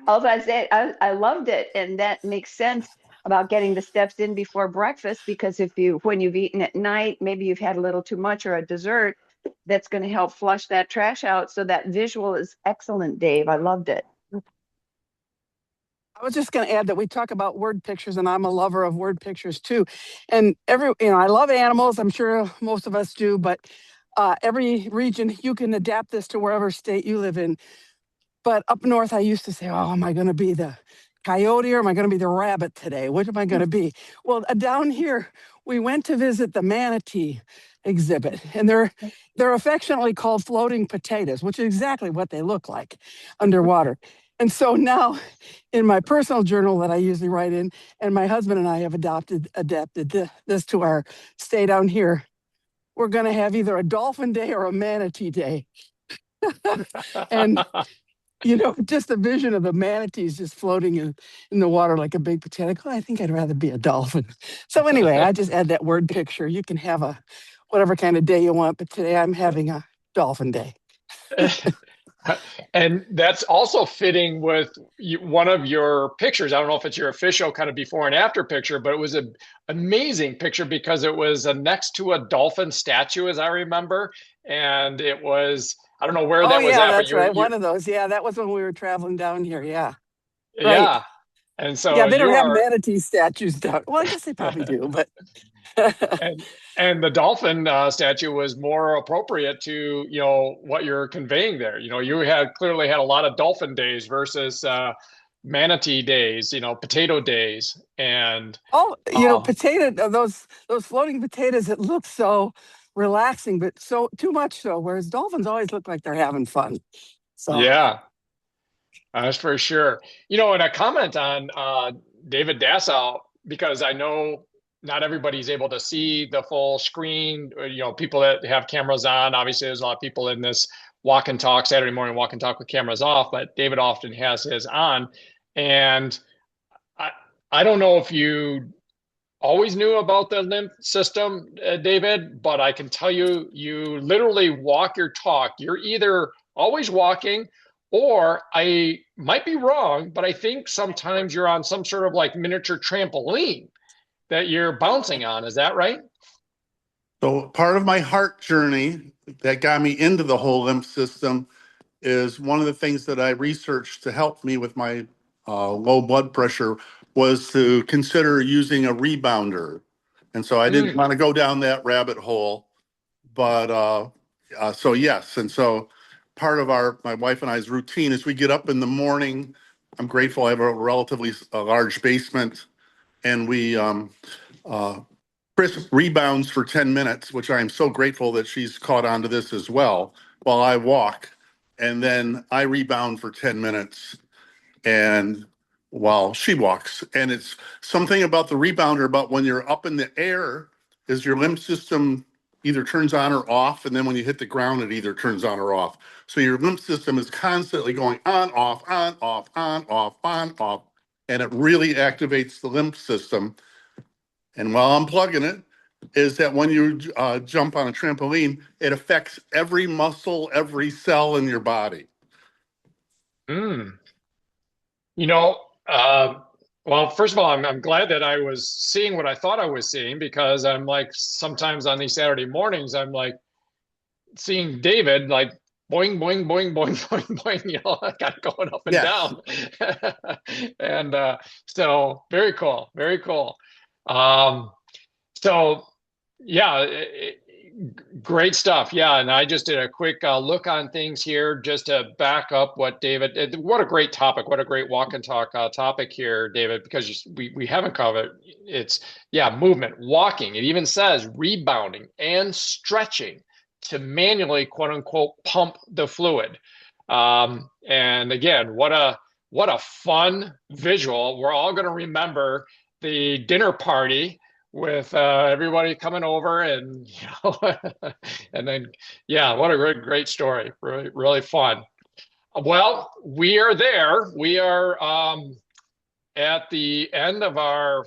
As I said, I loved it. And that makes sense about getting the steps in before breakfast, because when you've eaten at night, maybe you've had a little too much or a dessert, that's going to help flush that trash out. So that visual is excellent, Dave. I loved it. I was just going to add that we talk about word pictures, and I'm a lover of word pictures too. And I love animals. I'm sure most of us do, but every region, you can adapt this to wherever state you live in. But up north, I used to say, oh, am I going to be the coyote or am I going to be the rabbit today? What am I going to be? Well, down here, we went to visit the manatee exhibit, and they're affectionately called floating potatoes, which is exactly what they look like underwater. And so now in my personal journal that I usually write in, and my husband and I have adapted this to our stay down here, we're going to have either a dolphin day or a manatee day. And just the vision of the manatees just floating in the water like a big potato. I think I'd rather be a dolphin. So anyway, I just add that word picture. You can have whatever kind of day you want, but today I'm having a dolphin day. And that's also fitting with one of your pictures. I don't know if it's your official kind of before and after picture, but it was an amazing picture because it was next to a dolphin statue, as I remember. And it was, I don't know where that was yeah, at, but that's right. One of those. Yeah, that was when we were traveling down here. Yeah, right. yeah. And so Yeah, they don't you have are, manatee statues down. Well, I guess they probably do, but and the dolphin statue was more appropriate to what you're conveying there. You had clearly had a lot of dolphin days versus manatee days, potato days, and potato those floating potatoes. It looks so relaxing, but so too much so. Whereas dolphins always look like they're having fun. So yeah, that's for sure. And a comment on David Dassow, because I know not everybody's able to see the full screen. People that have cameras on, obviously there's a lot of people in this walk and talk, Saturday morning walk and talk with cameras off, but David often has his on. And I don't know if you always knew about the lymph system, David, but I can tell you, you literally walk your talk. You're either always walking, or I might be wrong, but I think sometimes you're on some sort of like miniature trampoline that you're bouncing on. Is that right? So part of my heart journey that got me into the whole lymph system is one of the things that I researched to help me with my low blood pressure was to consider using a rebounder. And so I didn't want to go down that rabbit hole, but so yes. And so part of my wife and I's routine is we get up in the morning. I'm grateful I have a relatively large basement, and we Chris rebounds for 10 minutes, which I am so grateful that she's caught on to this as well, while I walk. And then I rebound for 10 minutes and while she walks. And it's something about the rebounder about when you're up in the air is your lymph system either turns on or off. And then when you hit the ground, it either turns on or off. So your lymph system is constantly going on, off, on, off, on, off, on, off. And it really activates the lymph system. And while I'm plugging it, is that when you jump on a trampoline, it affects every muscle, every cell in your body. You know, well, first of all, I'm glad that I was seeing what I thought I was seeing, because I'm like, sometimes on these Saturday mornings, I'm like seeing David like boing, boing, boing, boing, boing, boing, you know, kind of going up and Yes. down. And so very cool, very cool. So yeah, great stuff. Yeah, and I just did a quick look on things here just to back up what David. What a great topic! What a great walk and talk topic here, David. Because we haven't covered it's movement, walking. It even says rebounding and stretching to manually, quote unquote, pump the fluid. And again, what a fun visual. We're all going to remember the dinner party with everybody coming over, and you know, and then what a great story. Really, really fun. Well, we are there. We are at the end of our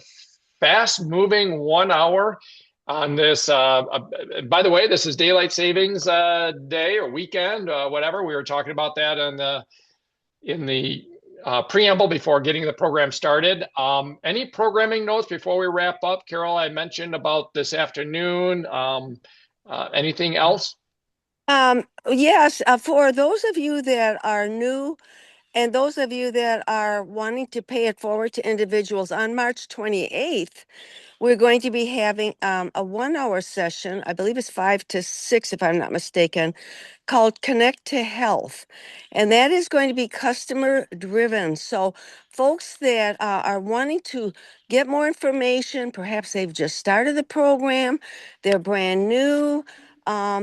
fast moving 1 hour on this. By the way, this is daylight savings day or weekend, whatever. We were talking about that in the preamble before getting the program started. Any programming notes before we wrap up? Carol, I mentioned about this afternoon. Anything else? Yes, for those of you that are new and those of you that are wanting to pay it forward to individuals, on March 28th, we're going to be having a 1 hour session. I believe it's 5 to 6, if I'm not mistaken, called Connect to Health. And that is going to be customer driven. So folks that are wanting to get more information, perhaps they've just started the program, they're brand new,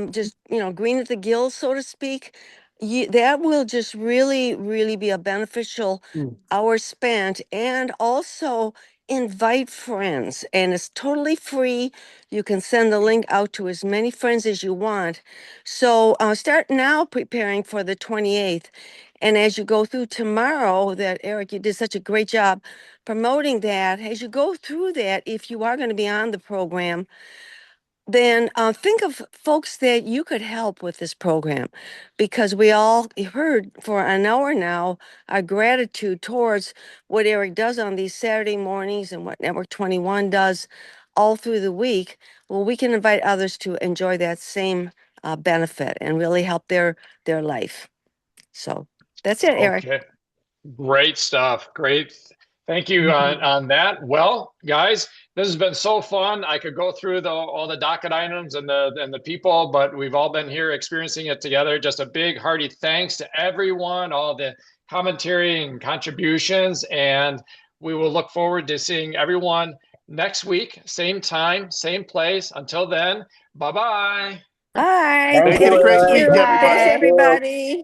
just, green at the gills, so to speak. That will just really, really be a beneficial hour spent, and also invite friends, and it's totally free. You can send the link out to as many friends as you want. So start now preparing for the 28th. And as you go through tomorrow, that Eric, you did such a great job promoting that. As you go through that, if you are going to be on the program, then think of folks that you could help with this program, because we all heard for an hour now our gratitude towards what Eric does on these Saturday mornings and what Network 21 does all through the week. Well, we can invite others to enjoy that same benefit and really help their life. So that's it, Eric. Okay. Great stuff. Great. Thank you on that. Well, guys, this has been so fun. I could go through all the docket items and the people, but we've all been here experiencing it together. Just a big hearty thanks to everyone, all the commentary and contributions, and we will look forward to seeing everyone next week, same time, same place. Until then, bye-bye. Bye. Thank Make it a you, great Thank Eric. week, you. Thanks, everybody. Bye. Thank you. everybody.